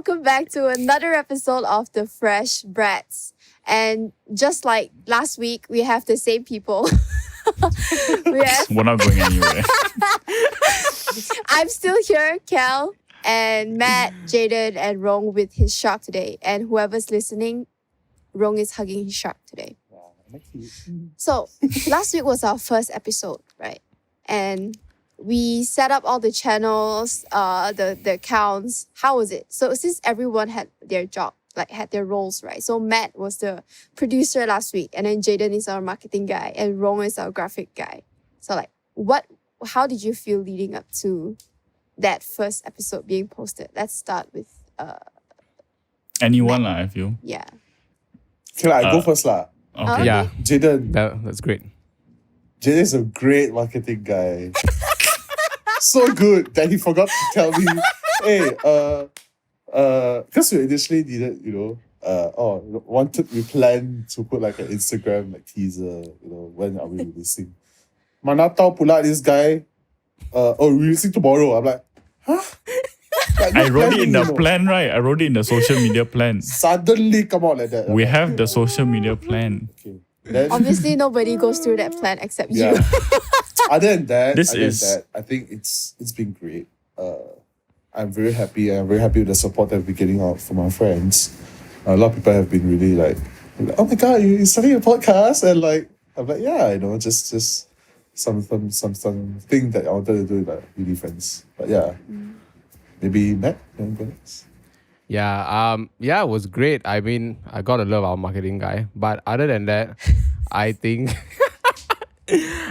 welcome back to another episode of the Fresh Brats. And just like last week, we have the same people. We're not going anywhere. I'm still here, Cal, and Matt, Jaden, and Rong with his shark today. And whoever's listening, Rong is hugging his shark today. So last week was our first episode, right? And we set up all the channels, the accounts. How was it? So since everyone had their job, like had their roles, right? So Matt was the producer last week, and then Jaden is our marketing guy, and Rong is our graphic guy. So like, how did you feel leading up to that first episode being posted? Let's start with Anyone, I feel. yeah. Okay, I go first lah. Okay. Yeah, Jaden. that's great. Jaden is a great marketing guy. So good that he forgot to tell me, hey, because we initially needed, we planned to put like an Instagram like teaser, when are we releasing? Mana tahu pula this guy, releasing tomorrow. I'm like, huh? Like, I wrote it in the plan, right? I wrote it in the social media plan. Suddenly come out like that. We have the social media plan. Okay. Then, Obviously, nobody goes through that plan except you. yeah. Other than that, I think it's been great. I'm very happy. I'm very happy with the support that we're getting out from our friends. A lot of people have been really like, oh my god, you're starting a podcast, and like I'm like, yeah, just something that I wanted to do with like really friends. But yeah, maybe Matt, you want to go next? Yeah, it was great. I mean, I gotta love our marketing guy. But other than that, I think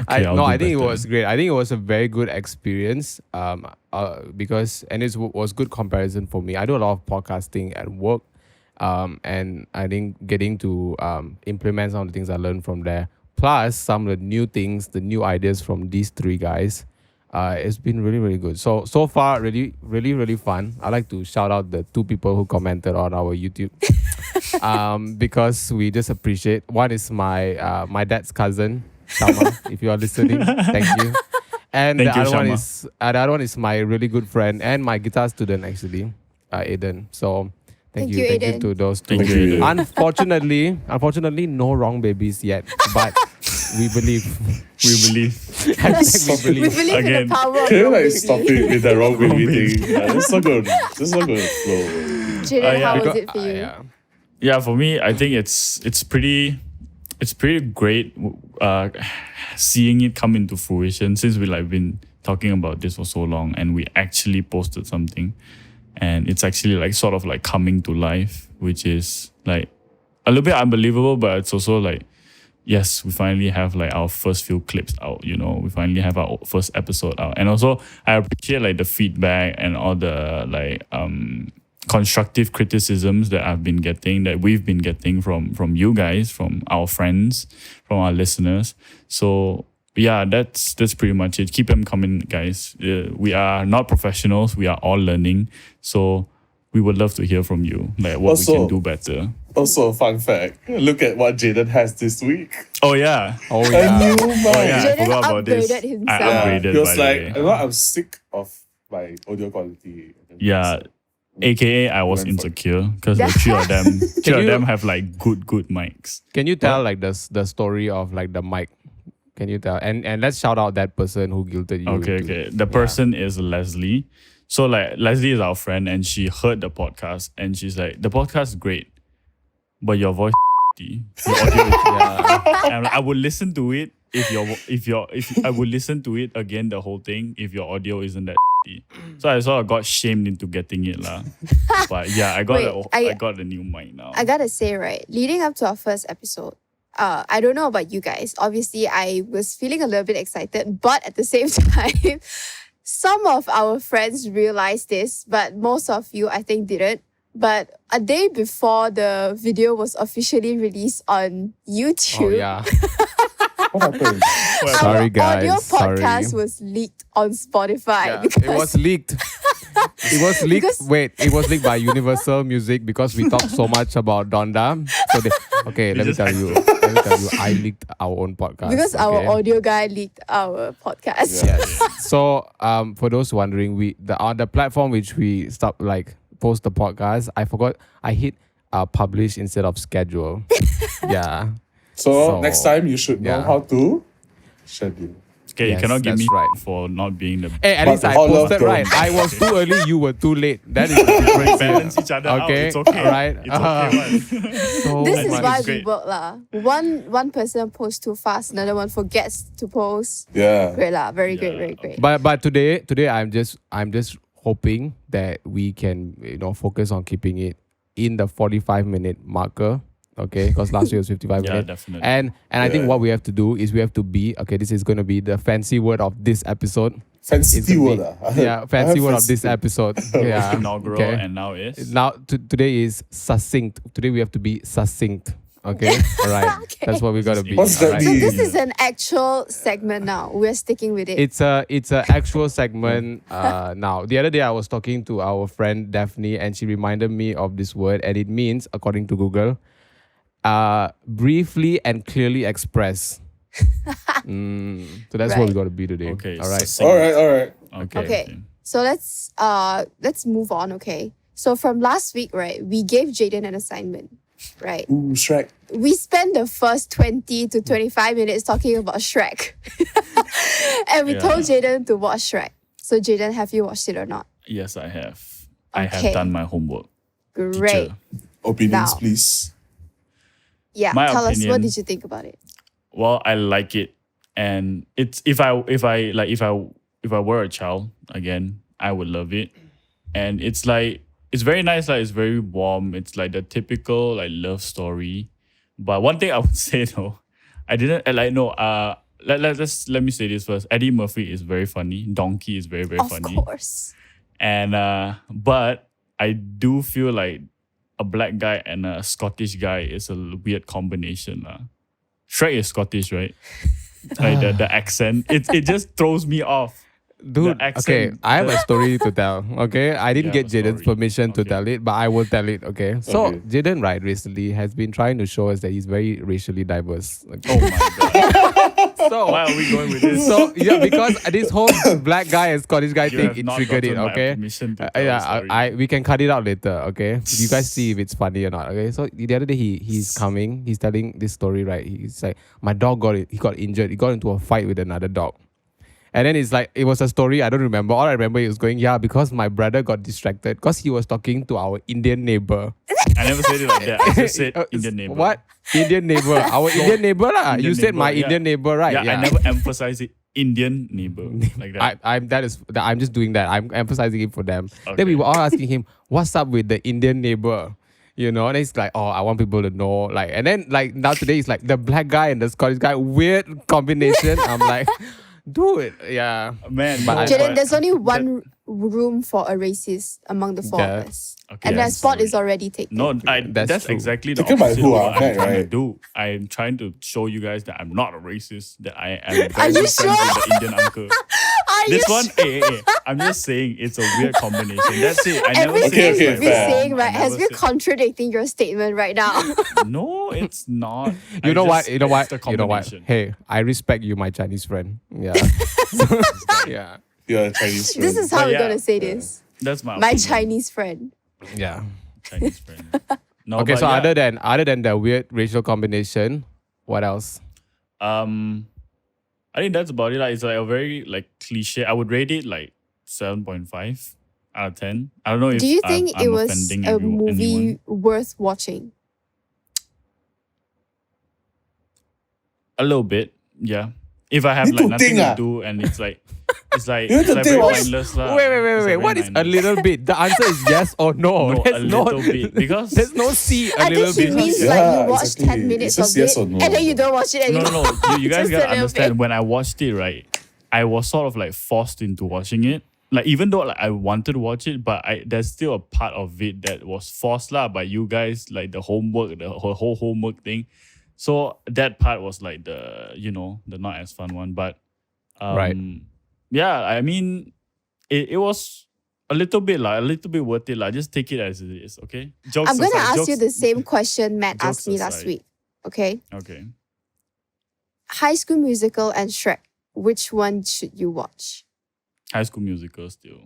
I think it was great. I think it was a very good experience. Because it was good comparison for me. I do a lot of podcasting at work. And I think getting to implement some of the things I learned from there, plus some of the new things, the new ideas from these three guys. It's been really, really good. So far, really, really, really fun. I like to shout out the two people who commented on our YouTube, because we just appreciate. One is my dad's cousin, Shama. If you are listening, thank you. And the other one is my really good friend and my guitar student actually, Aiden. So thank you to those two. Thank you, Unfortunately, no wrong babies yet, but we believe. We believe. We believe in Again. the power of Can you Rong like baby. stop it with the wrong baby thing? It's not good. It's not good flow. Jaden, how yeah. was it for you? Yeah, for me, I think it's pretty great seeing it come into fruition since we like been talking about this for so long, and we actually posted something, and it's actually like sort of like coming to life, which is like a little bit unbelievable, but it's also like, yes, we finally have like our first few clips out, we finally have our first episode out. And also I appreciate like the feedback and all the like constructive criticisms that we've been getting from you guys, from our friends, from our listeners. So yeah, that's pretty much it. Keep them coming, guys. We are not professionals, we are all learning. So we would love to hear from you, like what we can do better. Also, a fun fact. Look at what Jaden has this week. Oh yeah. A new mic. Oh yeah, I Jaden forgot about this. upgraded himself. I upgraded, He was by the like, way. I'm sick of my audio quality. Yeah. AKA I was insecure because the three of them have like good mics. Can you tell like the story of like the mic? Can you tell? And let's shout out that person who guilted you. Okay. The person is Leslie. So like Leslie is our friend, and she heard the podcast and she's like, the podcast is great, but your voice your audio is and I would listen to it if I would listen to it again, the whole thing, if your audio isn't that so I sort of got shamed into getting it lah. But yeah, I got the new mic now. I gotta say, right, leading up to our first episode, I don't know about you guys. Obviously, I was feeling a little bit excited, but at the same time, some of our friends realized this, but most of you, I think, didn't. But a day before the video was officially released on YouTube, Oh yeah. What happened? our Sorry, guys. audio podcast Sorry. was leaked on Spotify. Yeah, because it was leaked. It was leaked. Because- Wait, it was leaked by Universal Music because we talked so much about Donda. So let me tell you, I leaked our own podcast. because our okay? audio guy leaked our podcast. Yes. So for those wondering, the platform which we post the podcast, I forgot I hit publish instead of schedule. Yeah. So next time you should know yeah. how to schedule. Okay, Yes, you cannot give that's me right. for not being the Hey, at But least I all love posted right. don't. I was too early, you were too late. That is the difference. balance each other out. Okay, It's okay. alright. It's okay. One. So This I is think why it's we great. work lah. One person posts too fast, another one forgets to post. Yeah. Great lah, very great, Yeah, very great. But today I'm just hoping that we can focus on keeping it in the 45-minute marker. Okay, because last year was 55 Yeah, minutes. definitely. And I think Yeah. what we have to do is we have to be okay. This is going to be the fancy word of this episode. Fancy It's gonna word. be- Yeah, fancy word of this episode. Yeah, Inaugural okay. and now is. Now today is succinct. Today we have to be succinct. Okay, all right. Okay. That's what we gotta be. What's that alright? So mean? this is an actual segment now. We're sticking with it. It's a actual segment now. The other day I was talking to our friend Daphne and she reminded me of this word and it means, according to Google, briefly and clearly express. So that's what we Right. gotta be today. Okay. All right. All right. Okay. So let's move on, okay? So from last week, right, we gave Jaden an assignment, right? Ooh, Shrek. We spent the first 20 to 25 minutes talking about Shrek. And we Yeah. told Jaden to watch Shrek. So Jaden, have you watched it or not? Yes, I have. I Okay. have done my homework. Great. Teacher. Opinions, Now. please. Yeah. My Tell us, what opinion- did you think about it? Well, I like it, and it's if I were a child again, I would love it, and it's very nice. Like it's very warm. It's like the typical like love story. But one thing I would say though, I didn't like no. Let me say this first. Eddie Murphy is very funny. Donkey is very very Of funny. course. And but I do feel like a black guy and a Scottish guy is a weird combination. Shrek is Scottish, right? Like the accent. It just throws me off. Dude, The accent, okay, I have a story to tell. Okay, I didn't You get have a Jaden's story. permission to Okay. tell it, but I will tell it. Okay, so Okay. Jaden, right, recently has been trying to show us that he's very racially diverse. Okay. Oh my god. So, Why are we going with this? so yeah, because this whole black guy and Scottish guy You thing, have it not triggered it. gotten my Okay. permission to tell the Yeah, story. we can cut it out later. Okay, you guys see if it's funny or not. Okay, so the other day he's coming, he's telling this story, right? He's like, my dog he got injured. He got into a fight with another dog. And then it's like, it was a story I don't remember. All I remember, he was going, yeah, because my brother got distracted because he was talking to our Indian neighbor. I never said it like that. I just said Indian neighbor. What? Indian neighbor. Our Indian neighbor lah. Indian You said my neighbor, yeah. Indian neighbor, right? Yeah, I never emphasized it. Indian neighbor like that. I'm just doing that. I'm emphasizing it for them. Okay. Then we were all asking him, what's up with the Indian neighbor? You know, and he's like, oh, I want people to know. Like, and then like now today he's like the black guy and the Scottish guy, weird combination. I'm like, dude, yeah. Man, But no, I- Jaden, but there's only that- one room for a racist among the four Yeah. of us. Okay, And that I'm spot sorry. is already taken. No, That's that's true. exactly the Taken by opposite who, of what I'm Matt, trying to right? do. I'm trying to show you guys that I'm not a racist, that I am very Are you good friends sure? with the Indian uncle. Are This you one, hey, I'm just saying it's a weird combination. That's it. I never Everything said Okay, it's you're fair. saying, wrong. right, I has never been said- contradicting your statement right now. No, it's not. You know what? You know what? It's the You know what? combination. Hey, I respect you, my Chinese friend. Yeah. yeah. You're a Chinese friend. This is how But we're yeah. going to say this. That's my My opinion. Chinese friend. Yeah. Chinese friend. No, Okay, but so yeah, other than the weird racial combination, what else? I think that's about it. Like, it's like a very like cliche. I would rate it like 7.5 out of 10. I don't know if Do you think I'm it was offending a movie anyone. worth watching? A little bit, yeah. If I have You like to nothing think, to ah. do and it's like You to like think very what- mindless lah. Wait. It's like What very is a mindless. little bit? The answer is yes or no. No, There's a no, little bit, because there's no C. A I little think he bit. means Yeah, like you watch exactly. 10 minutes It's just of yes it or no. and then you don't watch it No, anymore. no. You guys Just a gotta little understand, bit. when I watched it, right, I was sort of like forced into watching it. Like, even though like I wanted to watch it, but there's still a part of it that was forced lah by you guys, like the homework, the whole homework thing. So that part was like the not as fun one. But Right. yeah, I mean it was a little bit worth it. Just take it as it is, okay? Jokes I'm going to aside, ask you jokes- the same question Matt jokes asked me last aside. week. Okay. Okay. High School Musical and Shrek. Which one should you watch? High School Musical still.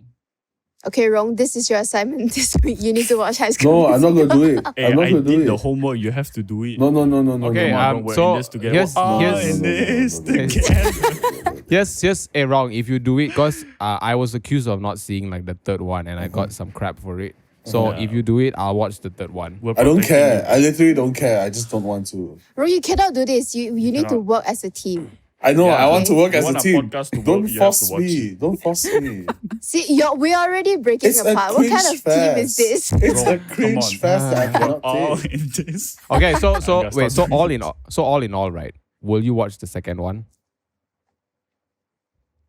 Okay, Rong, this is your assignment this week. You need to watch High School No, I'm not Musical. gonna do it. Hey, I'm not I gonna do did the it. homework. You have to do it. No. Okay, no. Come on, we're so in this together. here's- We're all here's- in this here's- together. Yes, wrong. If you do it, because I was accused of not seeing like the third one, and I got some crap for it. So Yeah. if you do it, I'll watch the third one. We're I don't protecting care. you. I literally don't care. I just don't want to. Rong, you cannot do this. You need to cannot. work as a team. I know. Yeah. I want to work You as a want our team. podcast to work, Don't you have to force watch me. it. Don't force me. See, we're already breaking It's a apart. What kind of cringe team is fest. this? It's Bro, a come cringe on. fest that I We're cannot all take. in this. Okay, so I'm gonna wait, stop so doing all in all, right? Will you watch the second one?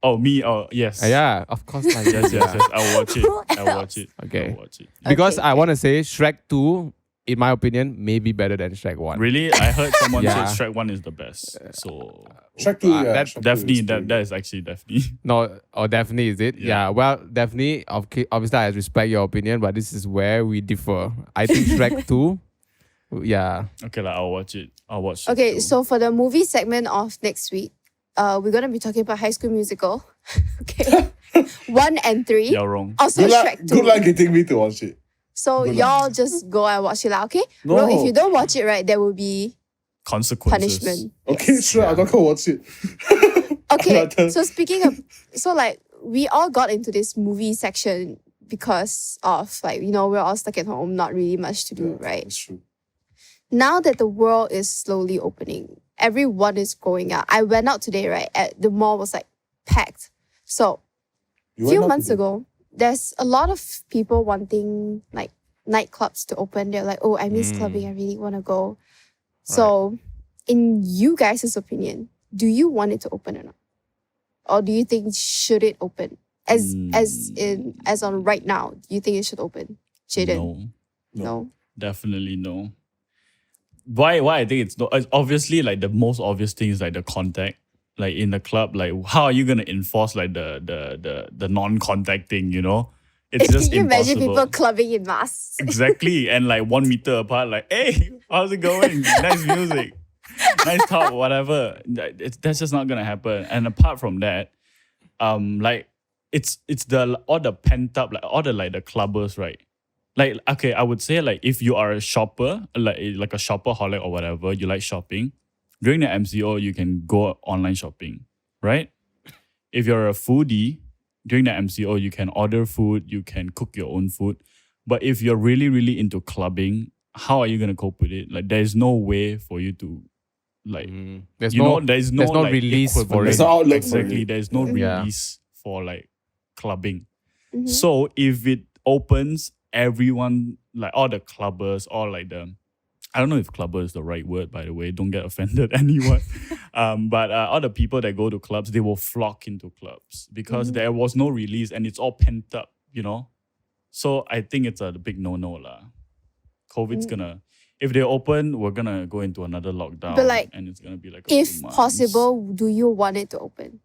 Oh, me? Oh, yes. Yeah, of course. Like, Yes. I'll watch it. Who I'll else? watch it. Okay. I'll watch it. Because Okay, I okay. want to say Shrek 2, in my opinion, may be better than Shrek 1. Really? I heard someone Yeah. say Shrek 1 is the best. So Shrek 2, yeah. that- Shrek 2 definitely, is pretty that is actually definitely. No, or definitely is it? Yeah. Yeah. Well, definitely. Obviously, I respect your opinion, but this is where we differ. I think Shrek 2, yeah. Okay, like, I'll watch it. I'll watch it. Okay, too. so for the movie segment of next week, we're gonna be talking about High School Musical. Okay, 1 and 3. You're wrong. Also Good luck, Shrek 2. good luck getting me to watch it. So Good y'all just go and watch it lah, okay? No. Well, if you don't watch it, right, there will be Consequences. punishment. Okay, sure. I'm not gonna watch it. Okay, Rather- so speaking of, so like we all got into this movie section because of like, we're all stuck at home, not really much to do, right? That's true. Now that the world is slowly opening, everyone is going out. I went out today, right? The mall was like packed. So You a few went out months today? ago, there's a lot of people wanting like nightclubs to open. They're like, oh, I miss clubbing. I really want to go. So, in you guys' opinion, do you want it to open or not? Or do you think should it open? As on right now, do you think it should open? Jaden? No, No. definitely no. Why I think it's no, it's obviously like the most obvious thing is like the contact. Like in the club, like how are you gonna enforce like the non-contact thing, It's just Can you imagine impossible. people clubbing in masks? Exactly. And like 1 meter apart, like, hey, how's it going? Nice music. Nice talk, whatever. That's just not gonna happen. And apart from that, like it's all the pent up, like all the clubbers, right? Like, okay, I would say like if you are a shopper, like a shopaholic or whatever, you like shopping, during the MCO you can go online shopping, right? If you're a foodie, during the MCO, you can order food, you can cook your own food. But if you're really, really into clubbing, how are you gonna cope with it? Like, there's no way for you to, like, There's there's no no like, release for equivalent. it. There's no outlet for Exactly, it. there's no Yeah. release for like clubbing. Mhm. So if it opens, everyone, like all the clubbers, all like I don't know if clubber is the right word, by the way. Don't get offended, anyone. But all the people that go to clubs, they will flock into clubs because there was no release and it's all pent up, So I think it's a big no-no lah. COVID's gonna, if they open, we're gonna go into another lockdown. But, like, and it's gonna be like a If few months. possible, do you want it to open?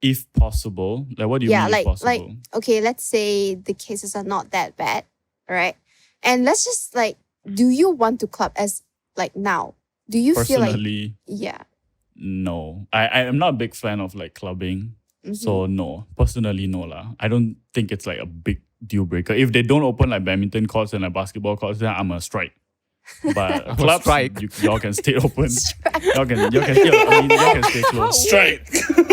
If possible, like what do you Yeah, mean like if possible? okay, let's say the cases are not that bad, right? And let's just like, do you want to club as like now? Do you feel like Personally, yeah? no. I am not a big fan of like clubbing. Mhm. So no, personally no lah. I don't think it's like a big deal breaker. If they don't open like badminton courts and like basketball courts, then I'm a strike. But I'm a clubs, strike. y'all can stay open. y'all can stay closed. Strike.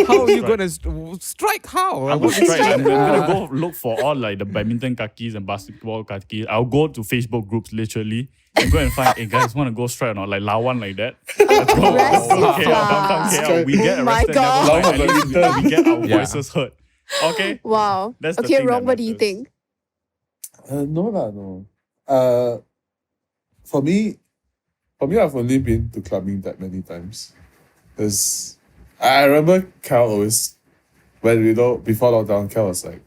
How are you Strike. gonna strike? How? I'm gonna strike. I'm gonna go look for all like the badminton kakis and basketball kakis. I'll go to Facebook groups literally and go and find, hey guys, want to go strike or not? Like lawan like that. Let's go. Aggressive KL, lah. downtown KL. We get Oh my arrested. God. Never mind. At least we get our Yeah. voices heard. Okay. Wow. That's the Okay, thing Rong, that what do you matters. think? No. For me, I've only been to clubbing that many times. Because I remember Cal always, when before lockdown, Cal was like,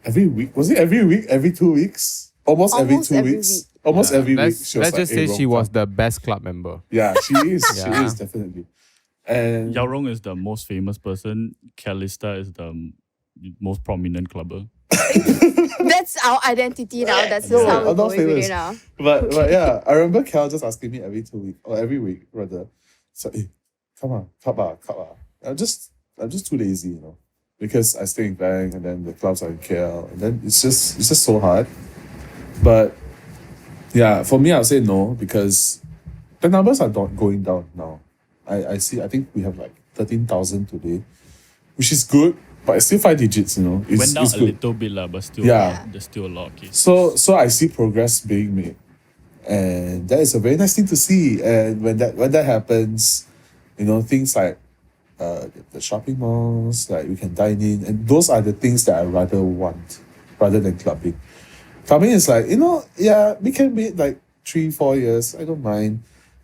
every week, was it every week, every 2 weeks? Almost every Almost 2 every weeks. week. Almost every week. Let's She was just like, say "Hey, she Rong, was come." the best club member. Yeah, she is. She Yeah. is, definitely. And Yao Rong is the most famous person. Calista is the most prominent clubber. That's our identity now. That's No, how we I'm go not every day famous. now. But yeah, I remember Cal just asking me every 2 weeks or every week rather. So, hey, come on, club. I'm just too lazy, because I stay in Klang and then the clubs are in KL, and then it's just so hard. But yeah, for me, I'll say no because the numbers are not going down now. I see. I think we have like 13,000 today, which is good, but it's still 5 digits. It's, Went down it's a good. little bit, lah, but still, Yeah. there's still a lot of cases. So I see progress being made, and that is a very nice thing to see. And when that happens, things like the shopping malls, like we can dine in, and those are the things that I rather want rather than clubbing. Clubbing is like yeah, we can meet like 3-4 years. I don't mind.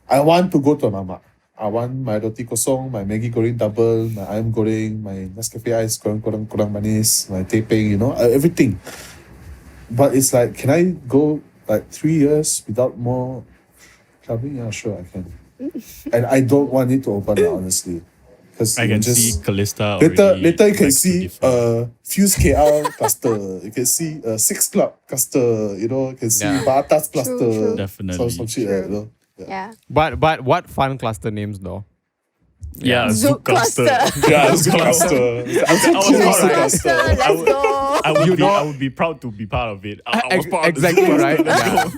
I want to go to a mamak. I want my roti kosong, my Maggi goreng double, my ayam goreng, my Nescafe ice kurang manis, my tepeng, everything. But it's like, can I go like 3 years without more clubbing? Yeah, sure, I can. And I don't want it to open up, honestly. Because I can see Callista later you can back to see different. Fuse KL cluster. You can see Six Club cluster. You can see Yeah. Batas cluster. True. Definitely. Some shit, True. Yeah. But what fun cluster names though? Yeah, Zouk cluster. Yeah, Zouk cluster. I'm so I was cool proud with Zouk of cluster. Let's I would- go. I would be proud to be part of it. I was part Exactly of the right. Let's Yeah. go.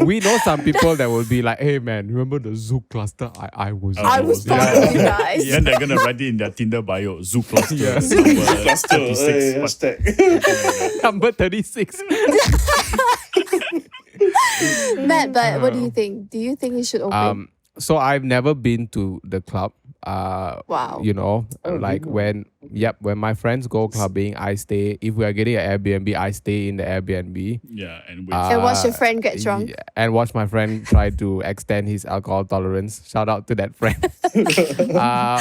We know some people that will be like, "Hey man, remember the Zouk cluster? I was." I was Yeah. part of you guys. Then they're gonna write it in their Tinder bio. Zoo cluster. Yeah. Number Cluster. 36. But Hashtag. Number 36. Matt, but what do you think? Do you think it should open? So I've never been to the club. Wow. Like when my friends go clubbing, I stay. If we are getting an Airbnb, I stay in the Airbnb. yeah, and wait. And watch your friend get drunk. And watch my friend try to extend his alcohol tolerance. Shout out to that friend. No,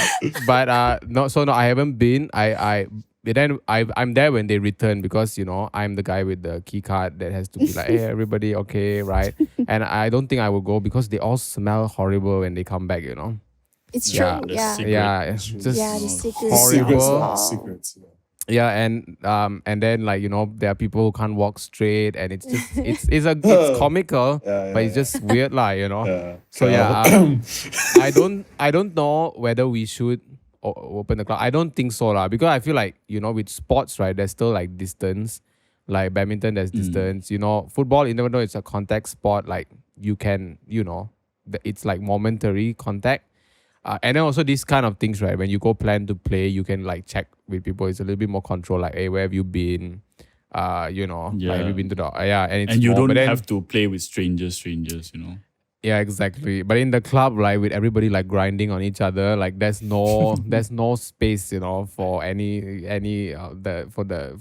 I haven't been. I'm there when they return because I'm the guy with the key card that has to be like, hey everybody, okay, right? And I don't think I will go because they all smell horrible when they come back. It's true. Yeah, the Yeah. cigarette. Yeah, it's True. just Yeah, the secrets. horrible. Oh. Secrets. Yeah, and then there are people who can't walk straight, and it's just it's comical, Yeah, but it's just weird, Yeah. So yeah, I don't know whether we should open the club. I don't think so because I feel like with sports, right, there's still like distance, like badminton there's distance. Football, even though it's a contact sport, like you can it's like momentary contact. And then also these kind of things, right? When you go plan to play, you can like check with people. It's a little bit more control. Like, hey, where have you been? Like, have you been to the and it's And you more, don't but then- have to play with strangers. Yeah, exactly. But in the club, right, with everybody like grinding on each other, like there's no space, for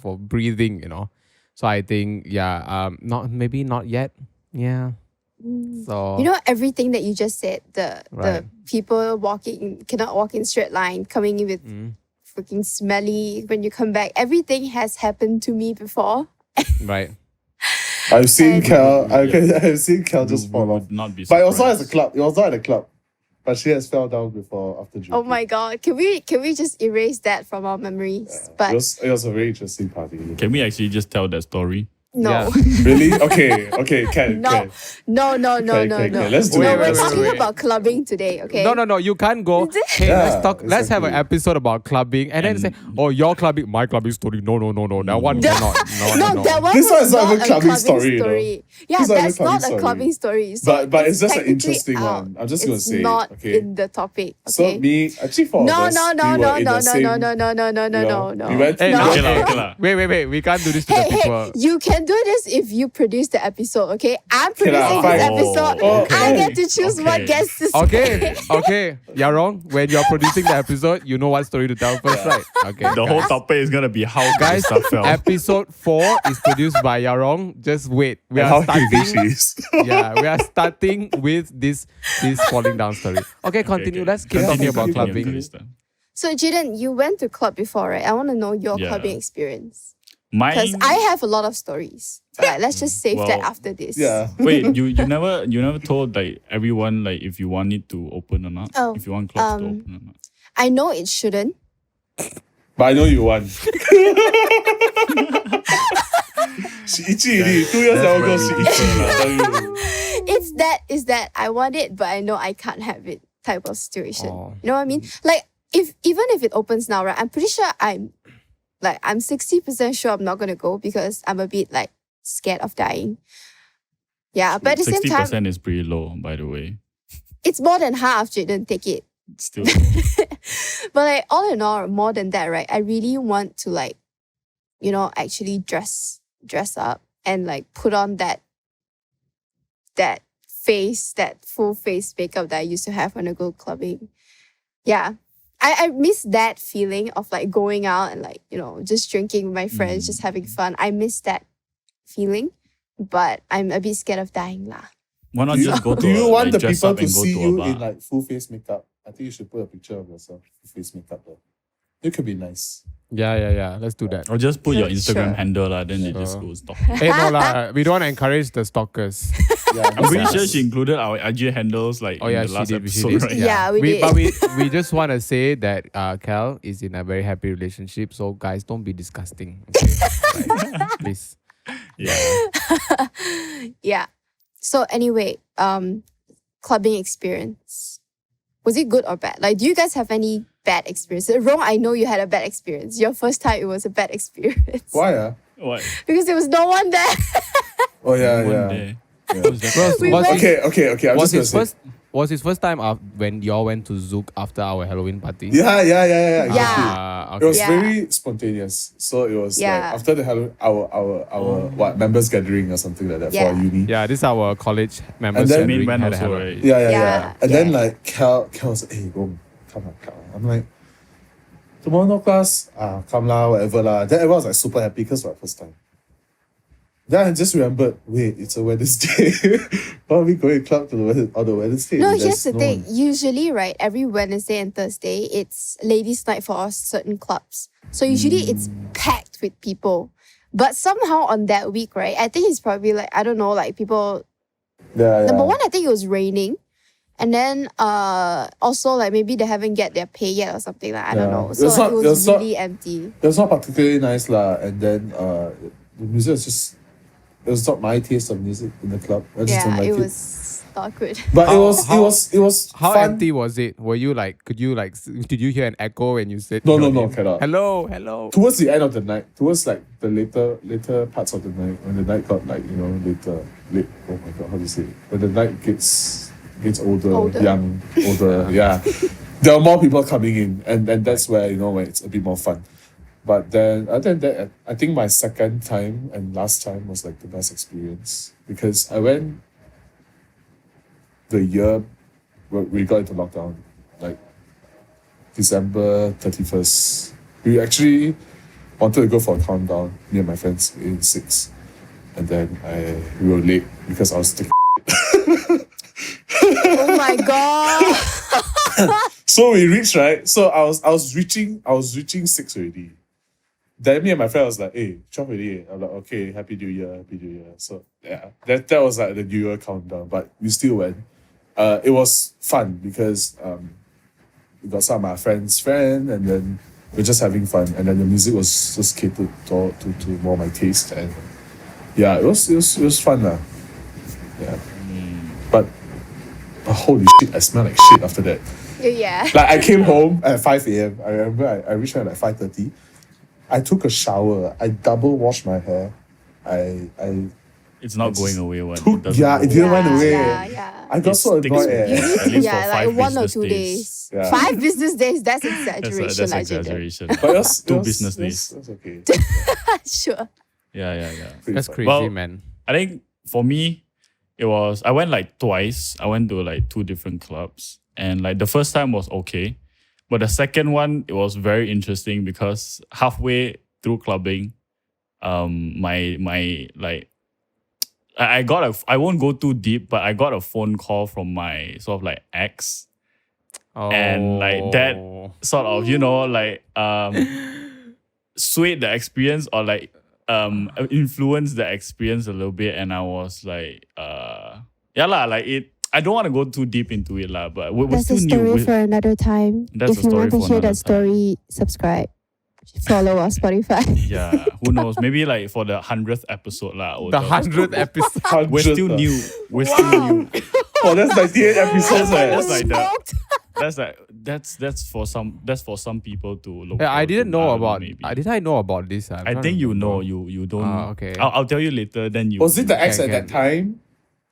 for breathing, So I think not yet. Yeah. So Everything that you just said, the Right. people cannot walk in straight line, coming in with freaking smelly when you come back. Everything has happened to me before. right. I've seen And- Cal. I've seen Cal just You fall off. would not be But it surprised. was not as a club. It was not at a club. But she has fell down before after drinking. Oh my god. Can we just erase that from our memories? But It was a very interesting party. Can we actually just tell that story? no. Yeah. Really? Okay, can. No. Can. No. Okay, let's do No, it. we're Let's do talking it. about clubbing today, okay? No, you can't go. Hey, Yeah, let's have an exactly. episode about clubbing and then say, oh, your clubbing, my clubbing story. No. That one cannot. No. that one This was one is not even a clubbing clubbing story, story. Yeah, This is not even that's not clubbing a clubbing story. So But it's just an technically interesting out. one. I'm just gonna It's say it, not okay? in the topic. So Okay. actually four of No, us, no, we no, were no, in no, the no, same, no, no, no, no, no, no, no. We went Hey, No. Okay lah. Wait. We can't do this to the Hey, people. you can do this if you produce the episode, okay? I'm producing fine. this episode. Oh, I okay. get to choose what Okay. gets to say. Okay. You're wrong. When you're producing the episode, you know what story to tell first, right? Okay. The whole topic is gonna be how Guys, stuff fell. episode 4 is produced by Yarong. Just wait. We and are how heavy she starting. is. Yeah, we are starting with this falling down story. Okay, continue. Let's keep talking about clubbing. Kalista. So, Jaden, you went to club before, right? I want to know your Yeah. clubbing experience. Because Mine. I have a lot of stories. But let's just save that Well, after this. Yeah. Wait, you never told like everyone like if you want it to open or not? Oh, If you want clubs to um, open or not? I know it shouldn't. But I know you won. She itchy already. 2 years That's ago, where she we itchy. differ, I tell you. It's that I want it, but I know I can't have it type of situation. Oh. You know what I mean? Like even if it opens now, right? I'm pretty sure I'm Like I'm 60% sure I'm not gonna go because I'm a bit like scared of dying. Yeah, but at the same time, 60% is pretty low, by the way. it's more than half. Jaden, take it. Still, But like all in all, more than that, right? I really want to like, actually dress up and like put on that full face makeup that I used to have when I go clubbing. Yeah. I miss that feeling of like going out and like, just drinking with my friends, just having fun. I miss that feeling, but I'm a bit scared of dying lah. why not Do you, just go to do you a, want like, the dress people up to and go see to a you bar? in like full face makeup? I think you should put a picture of yourself full face makeup though. It could be nice. Yeah. Let's do that. Or just put your Sure. Instagram handle lah, then they just Sure. go stalk. Hey, no lah. We don't want to encourage the stalkers. Yeah, I'm pretty sure she included our IG handles like Oh in yeah, the she last did. She episode, did. right? Yeah, we did. But we just want to say that Cal is in a very happy relationship. So guys, don't be disgusting. Okay? Like, please. Yeah. Yeah. So anyway, clubbing experience. Was it good or bad? Like, do you guys have any bad experiences? Rong, I know you had a bad experience. Your first time, it was a bad experience. Why? What? Because there was no one there. Oh yeah, One yeah. day. We Was, went- Okay. I'm was just his gonna say. was his first time when y'all went to Zouk after our Halloween party? Yeah. Yeah. Exactly. It was Yeah. very spontaneous. So it was Yeah. like after the Halloween, our members gathering or something like that Yeah. for our uni. Yeah, this is our college members. then- gathering, Main man had a also, Halloween. right? Yeah. Yeah, And then yeah. like Cal was like, hey, Rong, come on. I'm like, tomorrow no class. Come lah, whatever lah. Then everyone was like super happy because for the first time. Then I just remembered, wait, it's a Wednesday. Why are we going club on the Wednesday? No, There's here's the no thing. one. Usually, right, every Wednesday and Thursday, it's ladies' night for certain clubs. So usually it's packed with people. But somehow on that week, right, I think it's probably like, I don't know, like people. Yeah. Number one, I think it was raining. And then also like maybe they haven't get their pay yet or something like I don't Yeah. know. So It's like, not- it was it's not- really empty. It was not particularly nice lah. And then the music was just, it was not my taste of music in the club. I just don't Yeah, like it it. was not good. But How- it was How fun. empty was it? Were you like, did you hear an echo when you said No, your no, name? cannot. Hello. Towards the end of the night, towards like the later parts of the night, when the night got like, late, oh my god, how do you say it? When the night gets older, young, older, yeah. There are more people coming in and that's where, when it's a bit more fun. But then other than that, I think my second time and last time was like the best experience because I went the year where we got into lockdown, like December 31st. We actually wanted to go for a countdown, me and my friends in 6. And then we were late because I was taking. Oh my god. So we reached, right? So I was reaching 6 already. Then me and my friend was like, hey, 12 already. I'm like, okay, Happy New Year. So yeah, that was like the New Year countdown, but we still went. It was fun because we got some of my friends' friend and then we're just having fun. And then the music was just catered to more my taste. And yeah, it was fun lah. Yeah. But holy shit, I smell like shit after that. Yeah. Like I came home at 5 a.m. I remember I reached home at like 5:30. I took a shower. I double washed my hair. I It's not It's going away. What? took, doesn't yeah, go it didn't away. went away. Yeah. I got It so sticks annoyed. with you. Eh. At least Yeah, for like 5 1 or business 2 days. Yeah. 5 business days, that's exaggeration. That's like, Jaden. exaggeration. But it was, Two it was, business it was- days. It was okay. Sure. Yeah. Pretty That's fun. crazy, Well, man. I think for me, I went like twice. I went to like 2 different clubs. And like the first time was okay. But the second one, it was very interesting because halfway through clubbing, my like I won't go too deep, but I got a phone call from my sort of like ex. And like that sort of, swayed the experience or like influenced the experience a little bit. And I was like, I don't want to go too deep into it, but we're That's still a new. story for another time. That's If a you story want to for hear another that story, subscribe. Follow our Spotify. Yeah, who knows? Maybe like for the 100th episode, The 100th episode. We're still new. We're still new. Oh, that's 98 episodes. That's eh. like the Smoked. that's for some people to look. Yeah, I forward didn't to. know don't about. maybe. Did I know about this? I'm I trying think to you know. remember. You don't. Okay. I'll tell you later. Then you. Was it the you- ex can- at that time?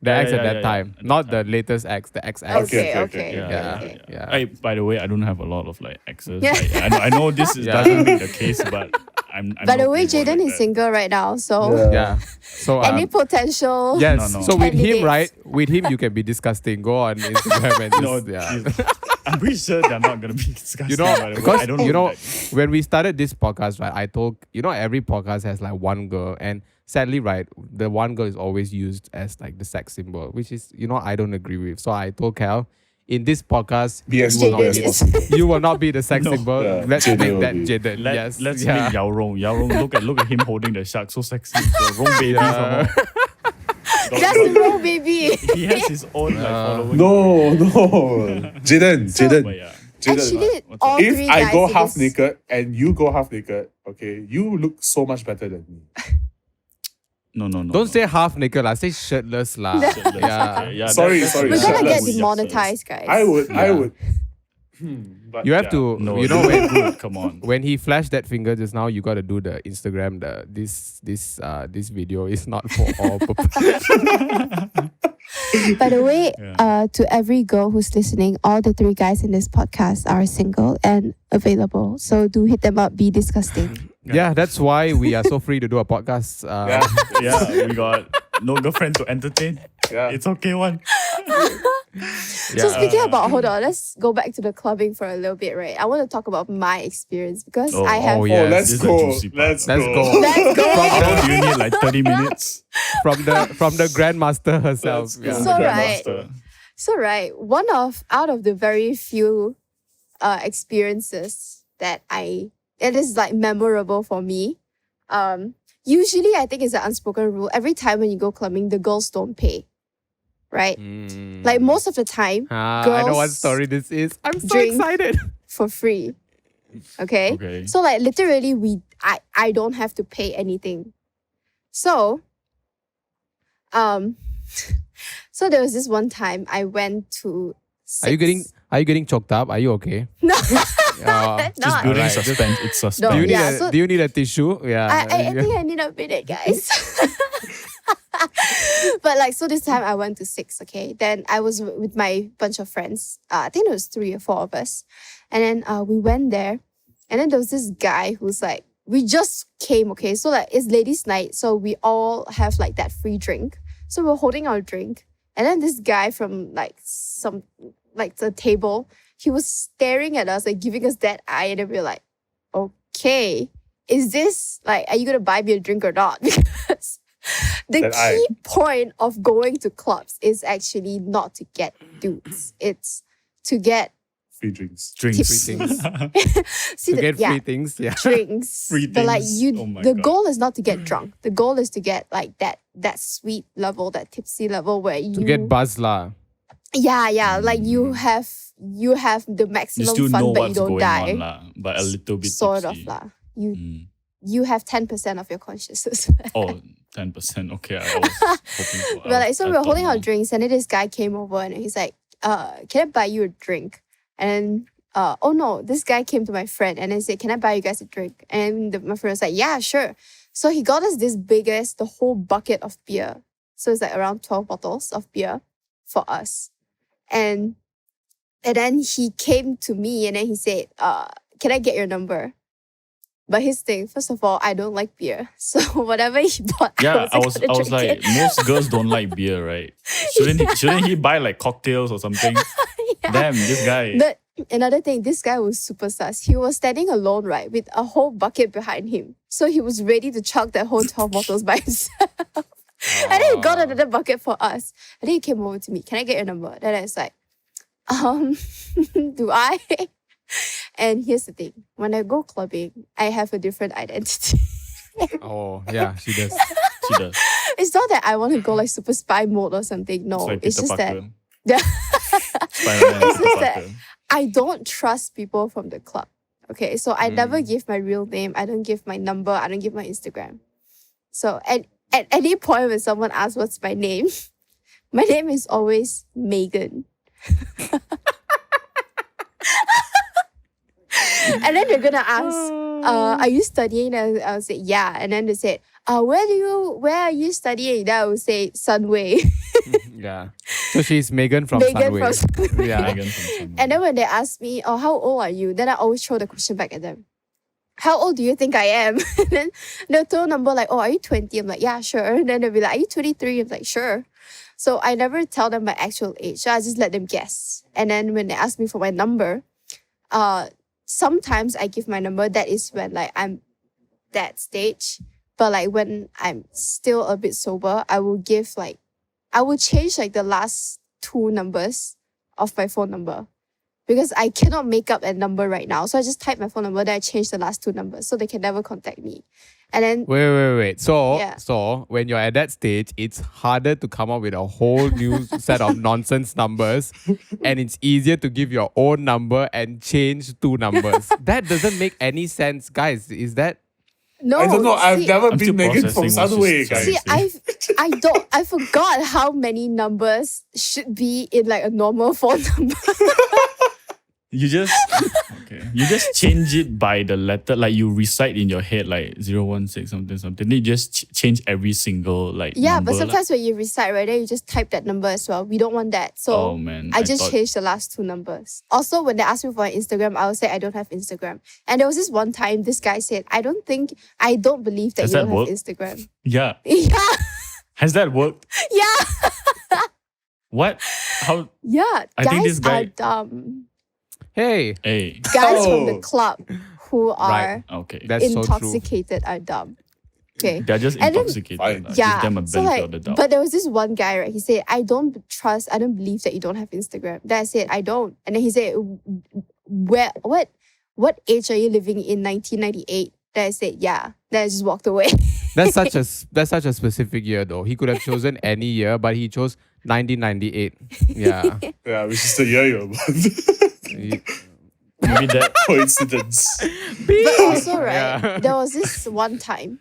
The Yeah, ex yeah, at yeah, that yeah, time, at that not the time. latest ex. The ex. Okay, Okay, okay. Yeah, okay. Yeah. I, by the way, I don't have a lot of like exes. Yeah. I know this is Yeah. doesn't make the case, but I'm By the no way, playboy Jaden like is that. single right now, so Yeah. So any potential yes. No, no. So with him, candidates. right? With him, you can be disgusting. Go on Instagram and No, just, yeah. I'm pretty sure they're not gonna be disgusting. You know, by the way. because I don't you know, like- when we started this podcast, right? I told every podcast has like one girl, and sadly, right, the one girl is always used as like the sex symbol, which is I don't agree with. So I told Cal, in this podcast, Be as Jaden simple as is- possible. you will not be the sex No. symbol. Yeah, Let's Jaden make will that be. Jaden. Yes, Let's yeah. make Yao Rong. Yao Rong, look at him holding the shark, so sexy. The Rong baby some more. That's the role, baby. He has his own like following. No. Jaden, So- Jaden. But yeah. Jaden. Actually, What's all up? If three I guys go in half this- naked and you go half naked, okay, you look so much better than me. No. Don't say half naked, lah. Say shirtless, lah. Shirtless, Yeah. okay. Yeah, Sorry, that's- sorry, We're that's- gonna get shirtless. demonetized, guys. I would. Yeah. But You have yeah. to, No, you know, no, when good. Come on. when he flashed that finger just now, you got to do the Instagram. This video is not for all purposes. By the way, Yeah. to every girl who's listening, all the three guys in this podcast are single and available. So do hit them up. Be disgusting. Yeah, that's why we are so free to do a podcast. Yeah. Yeah, we got no girlfriend to entertain. Yeah. It's okay one. So speaking about, hold on, let's go back to the clubbing for a little bit, right? I want to talk about my experience because Oh, I have. oh, Oh, yes. let's This is a go. juicy part. Let's Let's go. go. Let's go. How long do you need? Like 30 minutes? from the grandmaster herself. Let's go. Yeah. So right. Grandmaster. So right, out of the very few experiences that it is like memorable for me. Usually I think it's an unspoken rule. Every time when you go clubbing, the girls don't pay. Right? Like most of the time, I know what girls story this is. I'm so drink excited. for free. Okay? Okay. So like literally I don't have to pay anything. So so there was this one time I went to Are you getting choked up? Are you okay? No. Yeah. Just Not. building Alright. suspense. It's No, suspense. Do you need yeah, a so- Do you need a tissue? Yeah. I think I need a minute, guys. But like, so this time I went to 6, okay? Then I was with my bunch of friends. I think it was 3 or 4 of us. And then we went there. And then there was this guy who's like, we just came, okay? So like, it's ladies' night. So we all have like that free drink. So we're holding our drink. And then this guy from like the table, he was staring at us, like giving us that eye. And then we were like, okay, is this like, are you going to buy me a drink or not? Because the That key eye. point of going to clubs is actually not to get dudes. It's to get Free drinks. Drinks. Free things. see To the, get yeah, free things. Yeah. drinks. Free But like things. Oh my the God. goal is not to get drunk. The goal is to get like that sweet level, that tipsy level where you To get buzz lah. yeah, like you have the You maximum still fun, know but you what's don't going die. on, lah, but a little bit Sort tipsy. of lah. You Mm. you have 10% of your consciousness. Oh, 10%. Okay, I was hoping for. But like, so I we were thought holding our more. drinks, and then this guy came over and he's like, can I buy you a drink? And oh no, this guy came to my friend and then said, can I buy you guys a drink? And my friend was like, yeah, sure. So he got us this biggest, the whole bucket of beer. So it's like around 12 bottles of beer for us. And then he came to me and then he said, can I get your number? But his thing, first of all, I don't like beer. So whatever he bought, Yeah, I was gonna drink like, it. most girls don't like beer, right? Shouldn't he buy like cocktails or something? Damn, this guy. But another thing, this guy was super sus. He was standing alone, right, with a whole bucket behind him. So he was ready to chug that whole 12 bottles by himself. And then he got another bucket for us. And then he came over to me. Can I get your number? Then I was like, do I? And here's the thing. When I go clubbing, I have a different identity. Oh yeah, she does. She does. It's not that I want to go like super spy mode or something. No, like it's Peter just Parker. that Spider-Man, It's Peter just that- Parker. I don't trust people from the club. Okay, so I never Mm. give my real name. I don't give my number. I don't give my Instagram. So at any point when someone asks what's my name, my name is always Megan. And then they're gonna ask, are you studying? And I'll say, yeah. And then they said, where are you studying? Then I will say, Sunway. Yeah. So she's Megan from Megan Sunway. from Sunway. Yeah. Megan from somewhere. And then when they ask me, oh, how old are you? Then I always throw the question back at them. How old do you think I am? And then they'll throw a number like, oh, are you 20? I'm like, yeah, sure. And then they'll be like, are you 23? I'm like, sure. So I never tell them my actual age. So I just let them guess. And then when they ask me for my number, sometimes I give my number. That is when like I'm that stage. But like when I'm still a bit sober, I will change like the last two numbers of my phone number. Because I cannot make up a number right now. So I just type my phone number, then I change the last two numbers so they can never contact me. And then Wait. So, Yeah. so when you're at that stage, it's harder to come up with a whole new set of nonsense numbers, and it's easier to give your own number and change two numbers. That doesn't make any sense, guys. Is that? no, I don't know. I've see, never I'm been still Megan from processing what Sunway, she's trying guys. to see, I forgot how many numbers should be in like a normal phone number. You just change it by the letter, like you recite in your head like 016 something. Then you just change every single like Yeah, number, but sometimes when you recite, right, then you just type that number as well. We don't want that. So oh man, I just thought- changed the last two numbers. Also, when they ask me for Instagram, I will say I don't have Instagram. And there was this one time this guy said, I don't believe that Does you that don't work? have Instagram. Yeah, Yeah, has that worked? yeah, What? How? yeah. I Guys think this guy- are dumb. Hey, Hey, Guys from the Oh. club who are okay, that's so true. intoxicated are dumb. Okay. they're just And then- intoxicated. Fine. lah. Yeah. Give them a So benefit like, of the doubt. but there was this one guy, right? He said, I don't believe that you don't have Instagram. Then I said, I don't. And then he said, what age are you living in 1998? Then I said, yeah. Then I just walked away. That's such a specific year though. He could have chosen any year, but he chose 1998. Yeah. Yeah, which is the year you're born. Maybe that. Coincidence. But also, right, Yeah. there was this one time.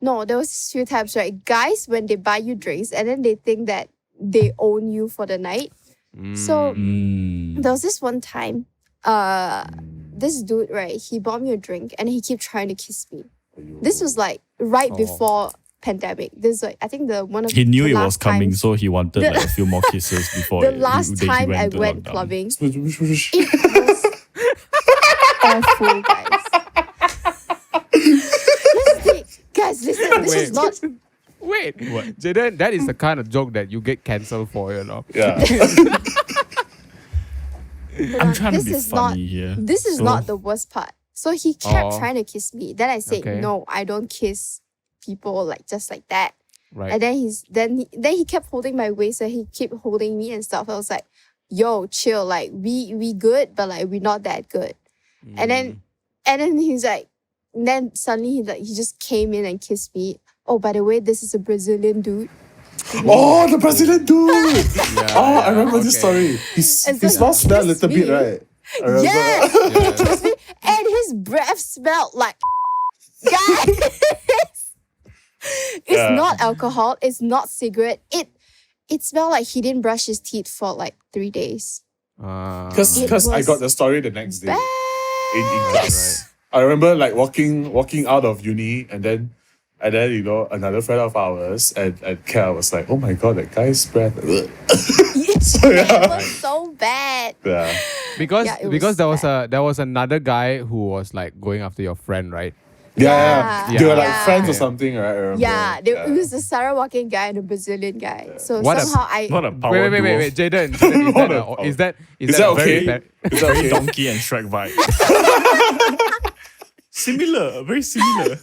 No, there was this few times, right? Guys, when they buy you drinks and then they think that they own you for the night. So there was this one time, this dude, right, he bought me a drink and he kept trying to kiss me. This was like right before pandemic. This is like, I think one of He knew the it last was coming, times- so he wanted like a few more kisses before. The last he time I to went lockdown. clubbing, It's it was awful, guys. Guys, listen, this is not. Wait, Jaden, that is the kind of joke that you get cancelled for, you know. Yeah. I'm trying to This be is funny here. This is So- not the worst part. So he kept Oh. trying to kiss me. Then I said, Okay. no, I don't kiss people like just like that. Right. And then he kept holding my waist and he kept holding me and stuff. I was like, yo, chill, like we good, but like we're not that good. And then he's like, then suddenly he just came in and kissed me. Oh, by the way, this is a Brazilian dude. Oh, the Brazilian dude. Yeah, Oh, I remember okay. this story. His And so mouth smelled a kissed little bit, me. right? I remember. Yes, Yeah. he kissed me, and his breath smelled like. Guys, it's Yeah. not alcohol. It's not cigarette. It smelled like he didn't brush his teeth for like 3 days. Because It I was got the story the next day Bad. in class. I remember like walking out of uni and then you know another friend of ours and Kel was like, oh my god, that guy's breath. So, It yeah. was so bad. Yeah. Because Yeah, it because was there was another guy who was like going after your friend, right? Yeah. Yeah. They were like Yeah. friends or something, right? I remember. Yeah, it was a Sarawaki guy and a Brazilian guy. So What a- somehow What a power Wait, duo. Jaden. What a- Is that Is that okay? very Is that okay? Donkey and Shrek vibe. Similar, very similar.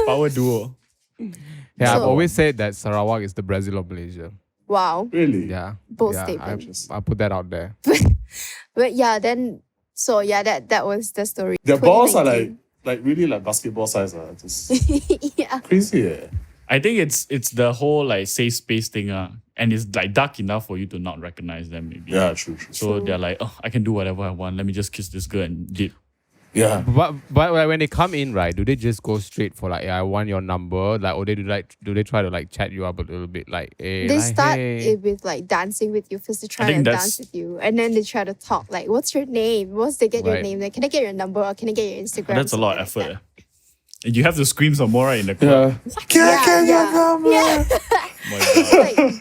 Power duo. Yeah, I've So- always said that Sarawak is the Brazil of Malaysia. wow, Really? Yeah. bold yeah, statements. I put that out there. But yeah, then so yeah, that was the story. Their balls are 2019. like really like basketball size. Just Yeah. crazy. Eh? I think it's the whole like safe space thing, and it's like dark enough for you to not recognize them maybe. Yeah, true. So True. they're like, oh, I can do whatever I want. Let me just kiss this girl and dip. Yeah. But like, when they come in, right, do they just go straight for like, I want your number, like, or they do they try to like chat you up a little bit, like, hey, They like, start hey. it with like dancing with you. First, they try think to that's- dance with you, and then they try to talk like, "What's your name? Once they get your Right. name, like, can I get your number or can I get your Instagram?" That's a lot of something effort. like You have to scream some more right in the club. Yeah. Can I get your yeah. number? Yeah. Oh my God.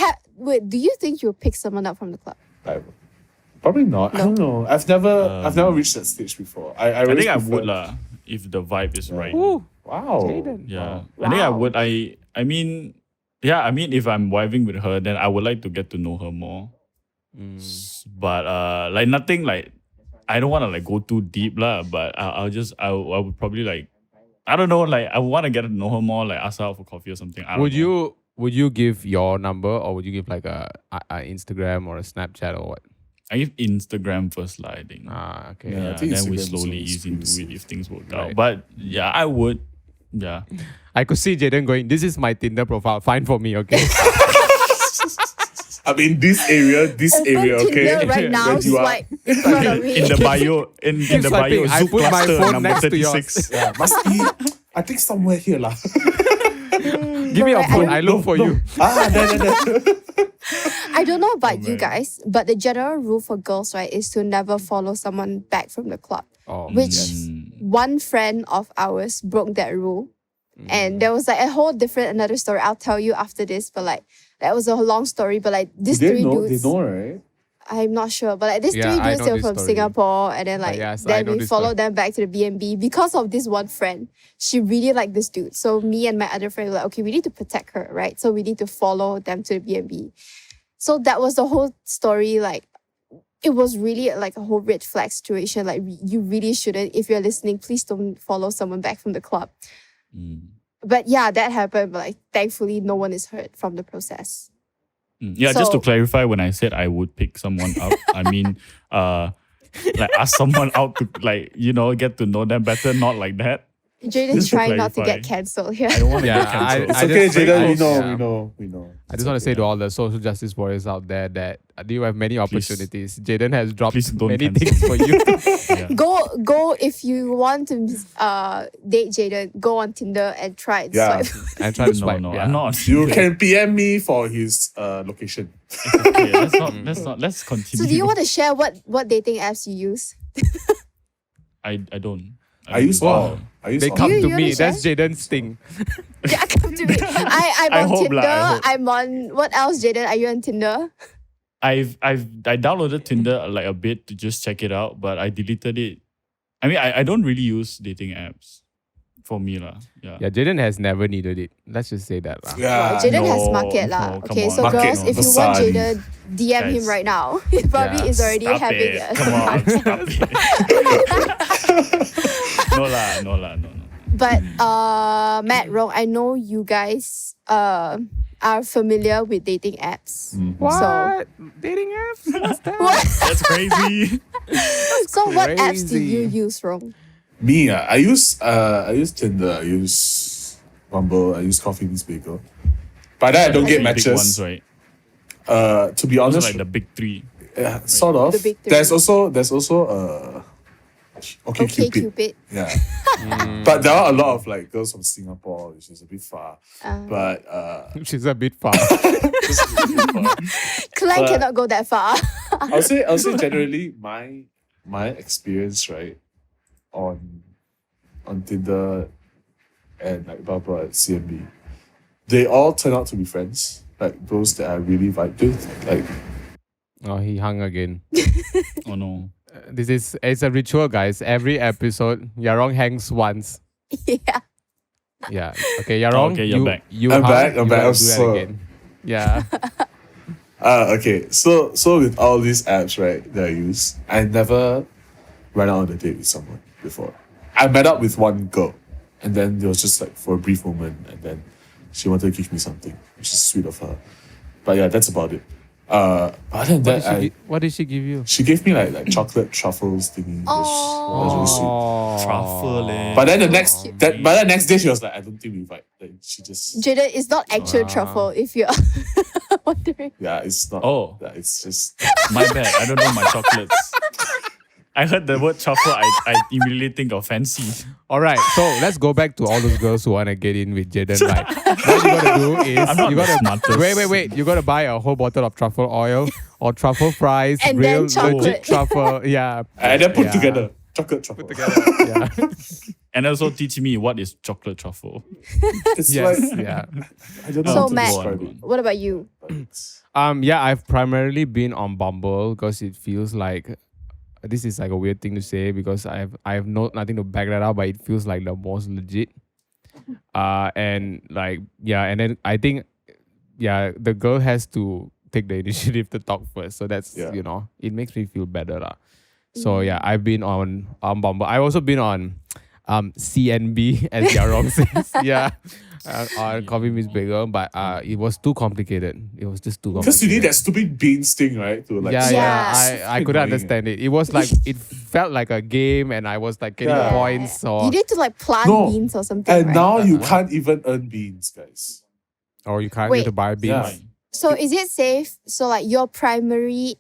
Like, wait, do you think you'll pick someone up from the club? Probably not. I No. don't know. I've never reached that stage before. I really think I prefer- would lah if the vibe is right. Ooh, Wow. Jaden. Yeah, Wow. I think I Wow. would. I mean, yeah. I mean, if I'm vibing with her, then I would like to get to know her more. But like nothing like I don't want to like go too deep lah. But I would probably like I don't know like I want to get to know her more. Like ask her out for coffee or something. I don't know. Would you give your number, or would you give like a Instagram or a Snapchat or what? I give Instagram first lah. I think. Okay. Yeah. I Yeah, think then we Instagram is slowly always ease into pretty it if things work Right. out. But yeah, I would. Yeah. I could see Jaden going, this is my Tinder profile. Fine for me, okay? I mean, this area, Open okay? Tinder right now, Where you are. swipe in front of me. In the bio, in the bio, swiping. I Zoom put my cluster phone number next to yours. 36. Yeah, must be, I think somewhere here lah. Give me your Right, phone. I look for you. There. I don't know about you man. guys, but the general rule for girls, right, is to never follow someone back from the club. Oh, Which yes. one friend of ours broke that rule. And there was like a whole different another story. I'll tell you after this, but like that was a long story. But like these They three know, dudes, they know, right? I'm not sure, but like these Yeah, three I dudes, know they were this from story. Singapore, and then like yes, I then know we this followed story. them back to the B&B because of this one friend. She really liked this dude, so me and my other friend were like, okay, we need to protect her, right? So we need to follow them to the B&B. So that was the whole story. Like it was really like a whole red flag situation. Like you really shouldn't. If you're listening, please don't follow someone back from the club. But yeah, that happened. But like, thankfully, no one is hurt from the process. Yeah, just to So- clarify, when I said I would pick someone up, I mean, like ask someone out to like get to know them better, not like that. Jaden's Just to trying not to clarify. get cancelled here. I don't want to Yeah, get cancelled. It's I okay, just- Jaden. yeah. We know. I just want to say to all the social justice warriors out there that you have many opportunities. Jaden has dropped Please don't many cancel. things for you. Yeah. Go if you want to date Jaden, go on Tinder and try and Yeah. swipe. and try to No, swipe. no, yeah. I'm not. You can PM me for his location. Okay, let's continue. So do you want to share what dating apps you use? I don't. I use all. I use They all. come You to wanna me. share? That's Jaden's thing. Yeah, come to me. I'm I on hope Tinder. lah, I hope. I'm on what else, Jaden? Are you on Tinder? I downloaded Tinder like a bit to just check it out, but I deleted it. I mean, I don't really use dating apps for me lah. Yeah. Yeah, Jaden has never needed it. Let's just say that. Lah. Yeah. Jaden has no, market lah. no, come Okay, on. so Market, girls, no. if you want Basari. Jaden, DM him Guys. right now. He probably Yeah. is already Stop having it. a Come on, market. stop it. No. But Matt, Rong, I know you guys are familiar with dating apps. What? Dating apps? What's that? What? That's crazy. So what apps do crazy. you use, Rong? Me, I use Tinder, I use Bumble, I use Coffee Beans Bagel. By that I don't get Big matches. ones, right? To be Those are honest, like the big three. yeah, sort of. The big three. There's also okay, Okay, Cupid. Cupid. Yeah. But there are a lot of like girls from Singapore, which is a bit far. But She's a bit far. just a bit far. Clan But- cannot go that far. I'll say generally my experience, right, on Tinder and like Bumble at CMB, they all turn out to be friends. Like those that I really vibe with. Like Oh, he hung again. Oh no. It's a ritual, guys. Every episode, Yarong hangs once. Yeah. Yeah. Okay, Yarong. Okay, you're you, back. You I'm hung, back, I'm you back, gotta I'm do that so- again. Yeah. okay. So with all these apps, right, that I use, I never went out on a date with someone before. I met up with one girl, and then it was just like for a brief moment, and then she wanted to give me something, which is sweet of her. But yeah, that's about it. Other than that, What did she give you? she gave me like chocolate truffles thingy. It was really sweet. Truffle, eh. But then the Cute. next day she was like, I don't think we vibe. Like she just Jaden, it's not actual truffle if you're wondering. it's not. Oh. Yeah, it's just My bad. I don't know my chocolates. I heard the word truffle. I immediately think of fancy. All right, so let's go back to all those girls who want to get in with Jaden, right? What you gotta do is I'm not you the gotta smartest. wait. You gotta buy a whole bottle of truffle oil or truffle fries, And real then chocolate. legit truffle. Yeah, And then put Yeah. together. Chocolate truffle. yeah, And also teach me what is chocolate truffle. It's yes, like, yeah. I don't know So, how to Matt, describe it. what about you? Yeah, I've primarily been on Bumble because it feels like this is like a weird thing to say because I have nothing to back that up, but it feels like the most legit. And like and then I think the girl has to take the initiative to talk first. So that's Yeah. it makes me feel better lah. So yeah, I've been on Bumble. I've also been on CNB as Rong says. Yeah. On Coffee Meets Bagel, but it was too complicated. It was just too complicated. Because you need that stupid beans thing, right? To like, Yeah, Yeah. I couldn't annoying. understand it. It was like it felt like a game, and I was like getting Yeah. points. Or You need to like plant No. beans or something, And right? now you can't even earn beans, guys. you can't Wait. get to buy beans. Yeah. So is it safe? So like your primary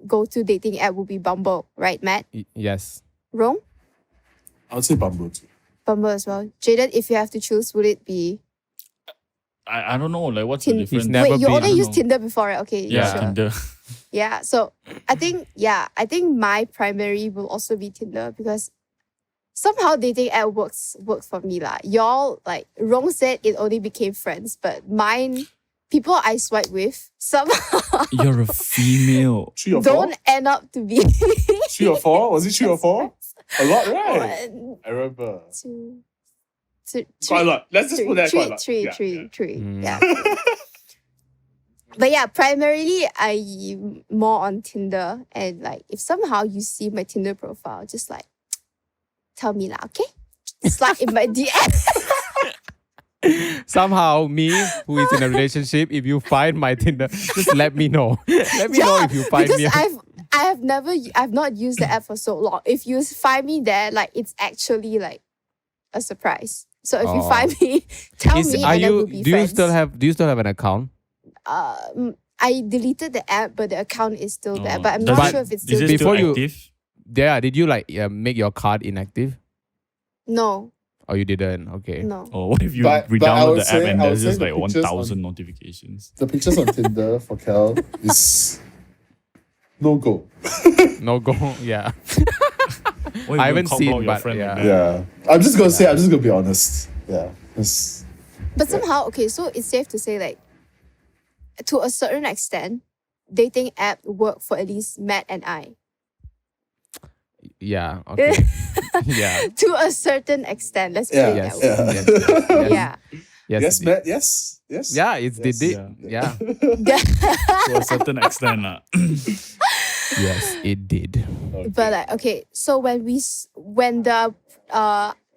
go-to dating app will be Bumble, right, Matt? Yes. Wrong? I would say Bumble too. Bumble as well. Jaden, if you have to choose, would it be? I don't know. Like, what's the Tin- difference? never Wait, you been. only I don't use know. Tinder before, right? Okay, Yeah, sure. Tinder. Yeah, so I think my primary will also be Tinder because somehow dating app works for me lah. Y'all like Rong said it only became friends, but mine people I swipe with somehow You're a female. 3 or 4? don't end up to be 3 or 4? Was it 3 or 4? A lot, right? One, I remember. two, Quite a lot. Let's just three, put that quite a lot. three, Yeah, three, yeah. three. Mm. Yeah. But yeah, primarily I'm more on Tinder, and like if somehow you see my Tinder profile, just like tell me lah, okay? Slide in my DM. Somehow, me who is in a relationship, if you find my Tinder, just let me know. Let me know if you find because me. I've not used the app for so long. If you find me there, like it's actually like a surprise. So if you Oh. find me, tell me, and then we'll be Do you friends. still have an account? I deleted the app, but the account is still there. Oh. But I'm Does not it- sure if it's Is still it there. Before still you- active? Yeah, did you like make your card inactive? No, Or you didn't? Okay. no. Or what if you But I re-download would the app say- and I would there's say just the like pictures 1,000 on- notifications? The pictures on Tinder for Cal is no go. No go. Yeah. What if I you haven't cock seen, block your but friend like yeah. that? Yeah. I'm just gonna be honest. Yeah. It's- But somehow, okay, so it's safe to say like to a certain extent, dating app work for at least Matt and I. Yeah. Okay. Yeah. To a certain extent, let's put Yeah, it Yes. that way. Yes. Yes. Yes. Yeah. Yes. Yes, it did. Matt. Yes. Yes. Yeah, it's Yes. did. Yeah. Yeah. To a certain extent. Yes, it did. Okay. But like, okay, so when the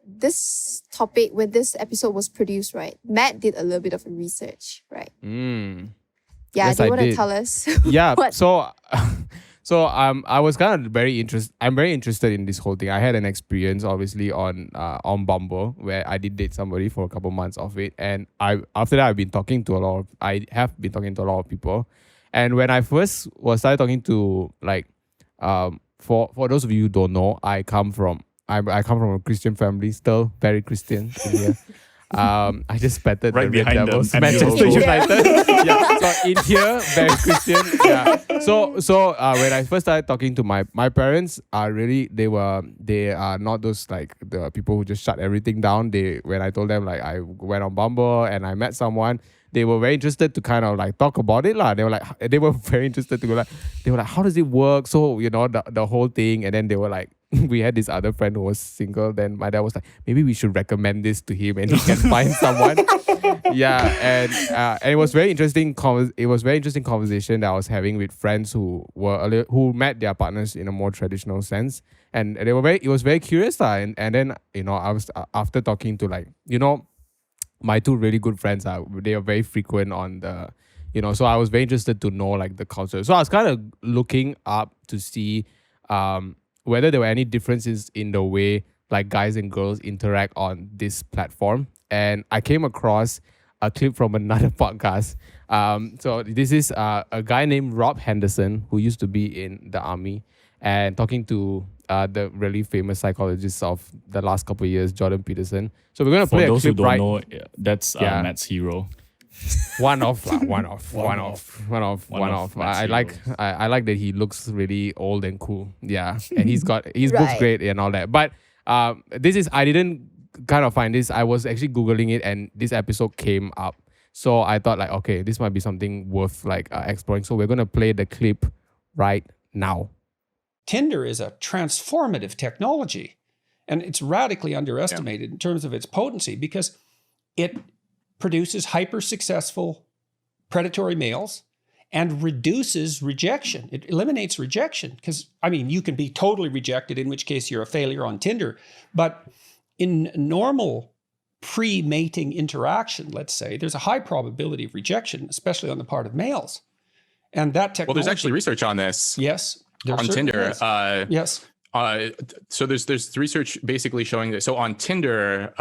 this topic, when this episode was produced, right? Matt did a little bit of research, right? Mm. Yeah, Yes, do you I want to did. tell us? Yeah. What? I was kind of I'm very interested in this whole thing. I had an experience obviously on Bumble where I did date somebody for a couple months of it, and after that I have been talking to a lot of people, and when I first started talking to like for those of you who don't know, I come from a Christian family, still very Christian in here. I just petted Right the Red behind Devils, them, MU Manchester logo. United. Yeah, so in here, very Christian. Yeah. So when I first started talking to my parents, are really they are not those like the people who just shut everything down. When I told them like I went on Bumble and I met someone, they were very interested to kind of like talk about it lah. They were very interested to go like how does it work? So the whole thing, and then they were like. We had this other friend who was single. Then my dad was like, maybe we should recommend this to him and he can find someone. Yeah, and it was very interesting. It was very interesting conversation that I was having with friends who met their partners in a more traditional sense, and it was very curious lah. And then I was after talking to like my two really good friends they are very frequent on the so I was very interested to know like the culture. So I was kind of looking up to see whether there were any differences in the way like guys and girls interact on this platform. And I came across a clip from another podcast. So this is a guy named Rob Henderson who used to be in the army. and talking to the really famous psychologist of the last couple of years, Jordan Peterson. So we're gonna For play a those who clip don't know, that's Yeah. Matt's hero. one off. Matt's I like hero. I like that he looks really old and cool. Yeah, and his books Right. great and all that. But this is I didn't kind of find this. I was actually googling it, and this episode came up. So I thought like, okay, this might be something worth like exploring. So we're gonna play the clip right now. Tinder is a transformative technology, and it's radically underestimated in terms of its potency because it produces hyper successful predatory males and reduces rejection. It eliminates rejection because, I mean, you can be totally rejected, in which case you're a failure on Tinder. But in normal pre-mating interaction, let's say, there's a high probability of rejection, especially on the part of males. And that technology... Well, there's actually research on this. Yes. There On certainly Tinder. is. Yes. So there's research basically showing that. So on Tinder,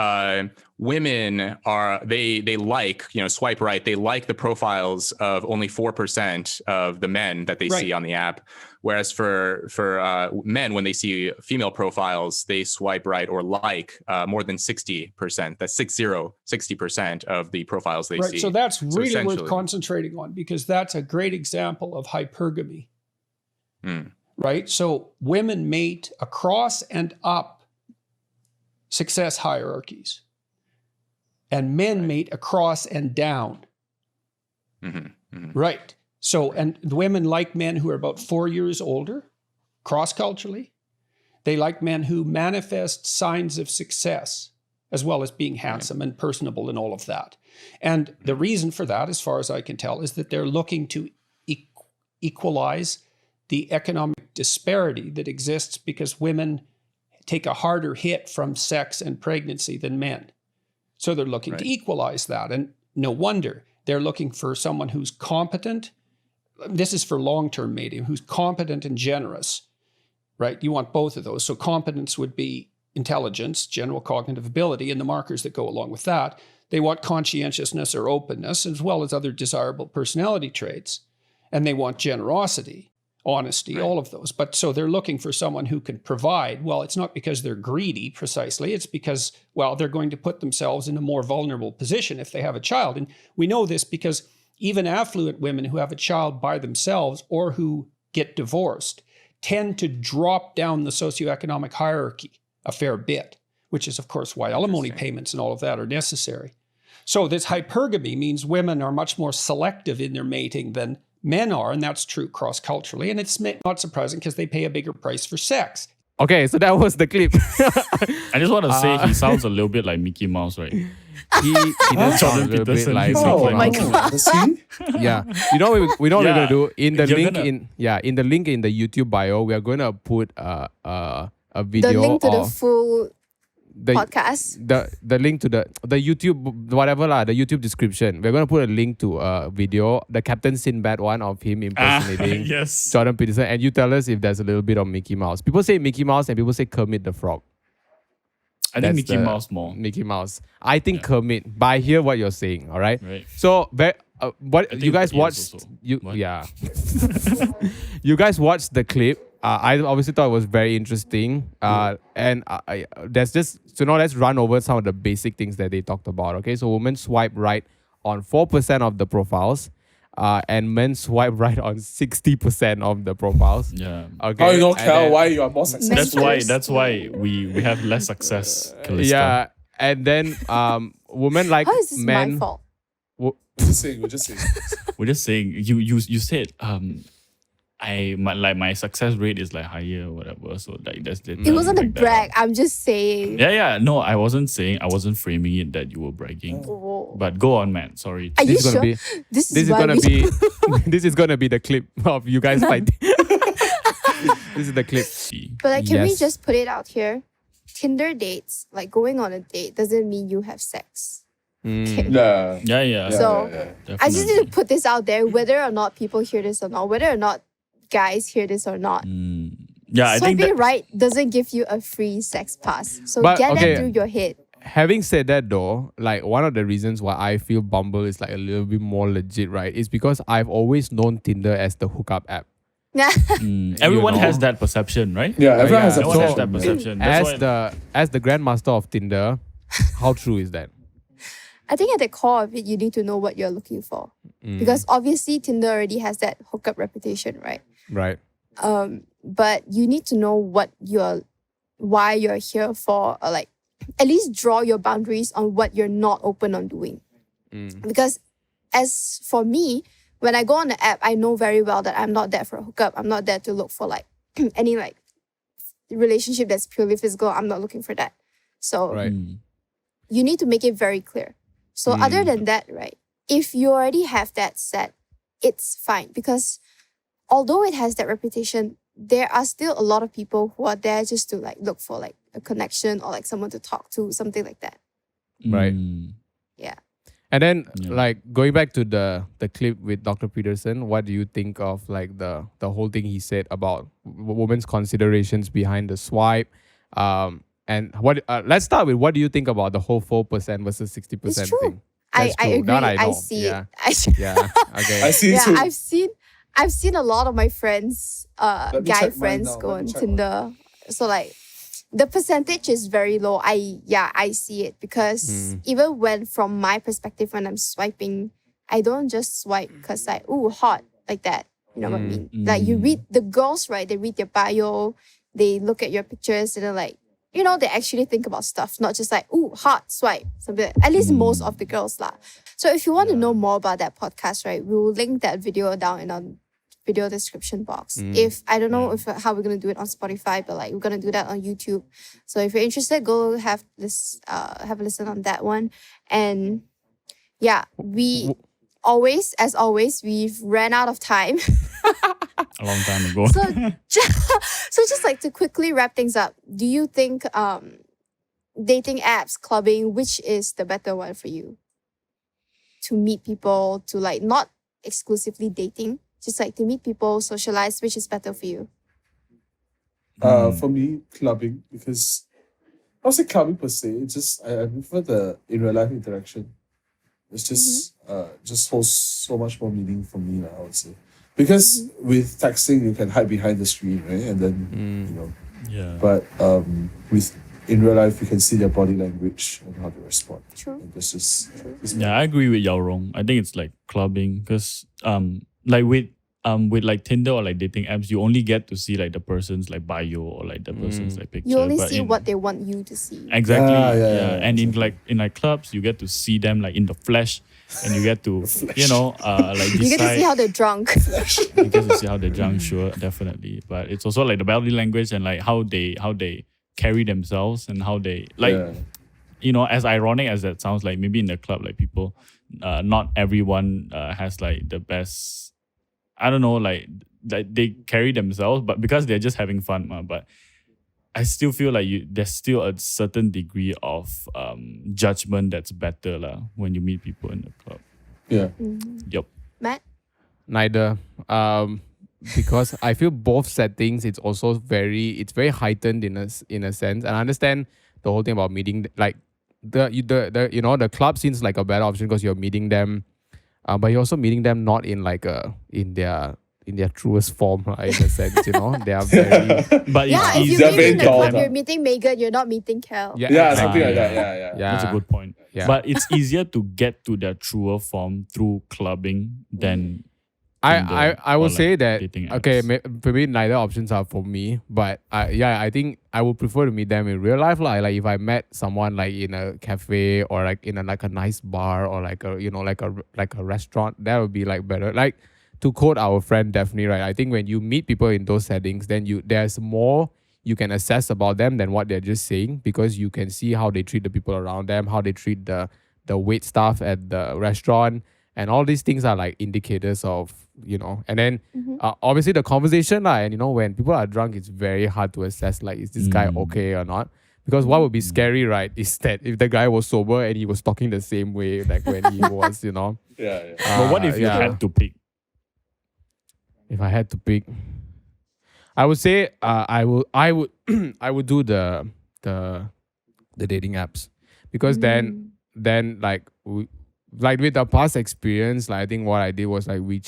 women they like, swipe right. They like the profiles of only 4% of the men that they see on the app. Whereas for men, when they see female profiles, they swipe right or like more than 60%. That's 60% of the profiles they see. So that's really worth essentially- concentrating on because that's a great example of hypergamy. Right? So women mate across and up success hierarchies, and men mate across and down. Right. So, and the women like men who are about 4 years older, cross-culturally. They like men who manifest signs of success, as well as being handsome and personable and all of that. And the reason for that, as far as I can tell, is that they're looking to equalize the economic disparity that exists because women take a harder hit from sex and pregnancy than men. So they're looking to equalize that. And no wonder they're looking for someone who's competent. This is for long-term mating, who's competent and generous, right? You want both of those. So competence would be intelligence, general cognitive ability, and the markers that go along with that. They want conscientiousness or openness, as well as other desirable personality traits. And they want generosity, honesty, all of those. But so they're looking for someone who can provide. Well, it's not because they're greedy precisely. It's because, well, they're going to put themselves in a more vulnerable position if they have a child. And we know this because even affluent women who have a child by themselves or who get divorced tend to drop down the socioeconomic hierarchy a fair bit, which is, of course, why alimony payments and all of that are necessary. So this hypergamy means women are much more selective in their mating than men are, and that's true cross-culturally. And it's not surprising because they pay a bigger price for sex. Okay, so that was the clip. I just want to say he sounds a little bit like Mickey Mouse, right? he does sound a little bit Peterson, like he's Mickey Oh my Mouse. God. See? Yeah, we know what we're Yeah, gonna do in the you're link gonna- in the link in the YouTube bio. We are gonna put a video The link to the of full the podcast. the link to the YouTube whatever lah, the YouTube description. We're gonna put a link to a video, the Captain Sinbad one of him impersonating yes. Jordan Peterson, and you tell us if there's a little bit of Mickey Mouse. People say Mickey Mouse and people say Kermit the Frog. I think That's Mickey the- Mouse more. Mickey Mouse. I think Kermit, but I hear what you're saying. All right. Right. So, what I think you guys he is watched? also. You What? yeah. You guys watched the clip. I obviously thought it was very interesting. And there's just so now let's run over some of the basic things that they talked about. Okay, so women swipe right on 4% of the profiles, and men swipe right on 60% of the profiles. Yeah. Okay. How you know, and Cal, then- why you are more successful? That's why we have less success, Calista. Yeah, and then women like How is this men. my fault? We're just saying. We're just saying you said my success rate is like higher or whatever. So like that's the It wasn't a like that. brag. I'm just saying. Yeah. No, I wasn't saying. I wasn't framing it that you were bragging. Oh. But go on, man. Sorry. Are you This is sure? gonna be This this is why gonna we- be this is gonna be the clip of you guys fighting. This is the clip. But like, can we Yes. just put it out here? Tinder dates, like going on a date, doesn't mean you have sex. Okay. Yeah. Yeah. So, yeah. I just need definitely. to put this out there, whether or not people hear this or not, whether or not guys hear this or not. Yeah, I think Swiping that, right doesn't give you a free sex pass. So But, get okay. that through your head. Having said that though, like one of the reasons why I feel Bumble is like a little bit more legit, right, is because I've always known Tinder as the hookup app. Everyone know. has that perception, right? Yeah, everyone has a Everyone has that perception. perception. That's As why, the grandmaster of Tinder, how true is that? I think at the core of it, you need to know what you're looking for. Because obviously Tinder already has that hookup reputation, right? Right. But you need to know why you're here for, or like at least draw your boundaries on what you're not open on doing. Because as for me, when I go on the app, I know very well that I'm not there for a hookup. I'm not there to look for like any like relationship that's purely physical. I'm not looking for that. So Right. you need to make it very clear. So other than that, right, if you already have that set, it's fine. Because although it has that reputation, there are still a lot of people who are there just to like look for like a connection or like someone to talk to, something like that. Right. Yeah. And then, Yeah. like going back to the clip with Dr. Peterson, what do you think of like the whole thing he said about women's considerations behind the swipe? And what? Let's start with what do you think about the whole 4% versus 60% It's true. thing? I That's true. agree. That I I know. see Yeah. it. Yeah. Okay. I see it Yeah, too. I've seen a lot of my friends, Let me guy check mine friends now. go Let me on check Tinder. So like the percentage is very low. I see it because even when from my perspective when I'm swiping, I don't just swipe because like ooh hot like that. You know what I mean? Like you read the girls, right? They read their bio, they look at your pictures and they're like, you know, they actually think about stuff, not just like, ooh, hot, swipe, something. At least most of the girls lah. So if you want to know more about that podcast, right, we will link that video down in our video description box. If I don't know if how we're gonna do it on Spotify, but like we're gonna do that on YouTube. So if you're interested, go have a listen on that one. And yeah, we always, as always, we've ran out of time. a long time ago. So, so just like to quickly wrap things up, do you think dating apps, clubbing, which is the better one for you? To meet people, to like not exclusively dating, just like to meet people, socialize, which is better for you? For me, clubbing, because I would say clubbing per se. It's just I prefer the in real life interaction. It's just holds so much more meaning for me, I would say. Because with texting you can hide behind the screen, right? And then you know. Yeah. But with in real life you can see their body language and how they respond. True. And this is Yeah, I agree with Yao Rong. I think it's like clubbing because like with like Tinder or like dating apps, you only get to see like the person's like bio or like the person's like picture. You only but see in- what they want you to see. Exactly. Yeah, And in like clubs, you get to see them like in the flesh, and you get to you know like You get to see decide. how they're drunk. You get to see how they're drunk, sure, definitely. But it's also like the body language and like how they carry themselves and how they like you know, as ironic as that sounds, like maybe in the club, like people, not everyone has like the best. I don't know, like they carry themselves, but because they're just having fun, but I still feel like there's still a certain degree of judgment that's better when you meet people in the club. Yeah. Yep. Matt? Neither. Because I feel both settings it's also very heightened in a sense. And I understand the whole thing about meeting like the you know the club seems like a better option because you're meeting them, but you're also meeting them not in like in their truest form, in a sense, you know. They are very But Yeah, it's if easy. you're They're meeting in the very club, tall. you're meeting Megan, you're not meeting Kel. Yeah, exactly. something like that. Yeah. Yeah. That's a good point. Yeah. But it's easier to get to their truer form through clubbing than Tinder I or, would say like, that dating okay, apps. for me neither options are for me, but I think I would prefer to meet them in real life, like if I met someone like in a cafe or like in a nice bar or like a you know like a restaurant, that would be like better. Like to quote our friend Daphne, right? I think when you meet people in those settings, then there's more you can assess about them than what they're just saying, because you can see how they treat the people around them, how they treat the wait staff at the restaurant. And all these things are like indicators of, you know, and then obviously the conversation, and you know, when people are drunk, it's very hard to assess, like, is this guy okay or not? Because what would be scary, right, is that if the guy was sober and he was talking the same way, like when he was, you know. Yeah. But what if you had to pick? If I had to pick, I would say I would I would do the dating apps, because then like like with the past experience, like I think what I did was like I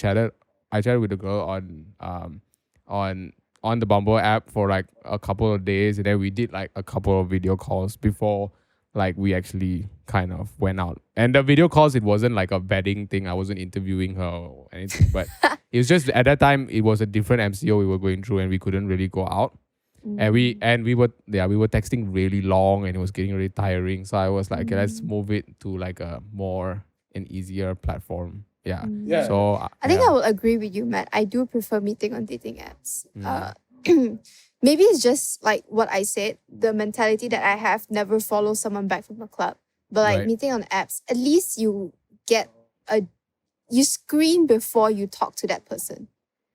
chatted with a girl on on the Bumble app for like a couple of days, and then we did like a couple of video calls before like we actually kind of went out. And the video calls, it wasn't like a vetting thing. I wasn't interviewing her or anything, but it was just at that time it was a different MCO we were going through, and we couldn't really go out. And we were texting really long, and it was getting really tiring. So I was like, okay, let's move it to like a more an easier platform. Yeah. Yeah. So I think I will agree with you, Matt. I do prefer meeting on dating apps. Maybe it's just like what I said, the mentality that I have, never follow someone back from a club. But like Right. meeting on apps, at least you you screen before you talk to that person.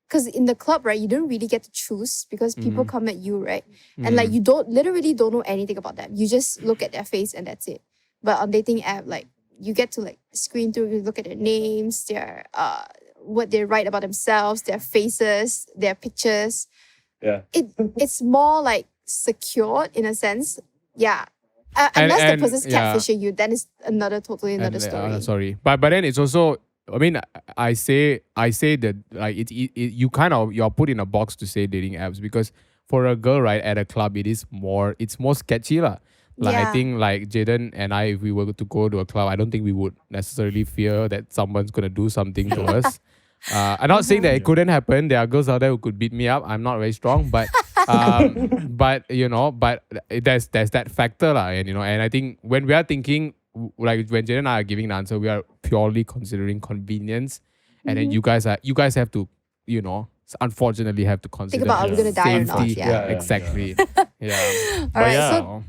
Because in the club, right, you don't really get to choose because people come at you, right? And like you don't know anything about them. You just look at their face and that's it. But on dating app, like you get to like screen through, you look at their names, their what they write about themselves, their faces, their pictures. Yeah. It's more like secured in a sense. Yeah. Unless the person's catfishing you, then it's totally another story. Sorry, but then it's also. I mean, I say that like you're put in a box to say dating apps, because for a girl, right, at a club, it's more sketchy lah. Like I think like Jaden and I, if we were to go to a club, I don't think we would necessarily fear that someone's gonna do something to us. I'm not saying that it couldn't happen. There are girls out there who could beat me up. I'm not very strong, but there's that factor lah, and and I think when we are thinking, like when Jaden and I are giving an answer, we are purely considering convenience, and then you guys have to, unfortunately have to consider Think about, are we gonna die or not? safety. Yeah. Exactly. Yeah. All right. yeah.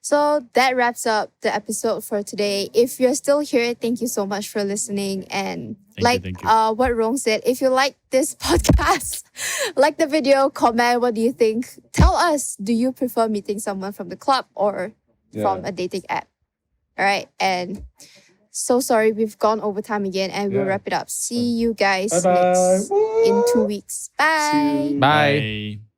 So that wraps up the episode for today. If you're still here, thank you so much for listening. And Thank you. what Rong said, if you like this podcast, like the video, comment, what do you think? Tell us, do you prefer meeting someone from the club or from a dating app? All right. And so sorry, we've gone over time again, and we'll wrap it up. See you guys Bye-bye. next in 2 weeks. Bye. See you. Bye. Bye.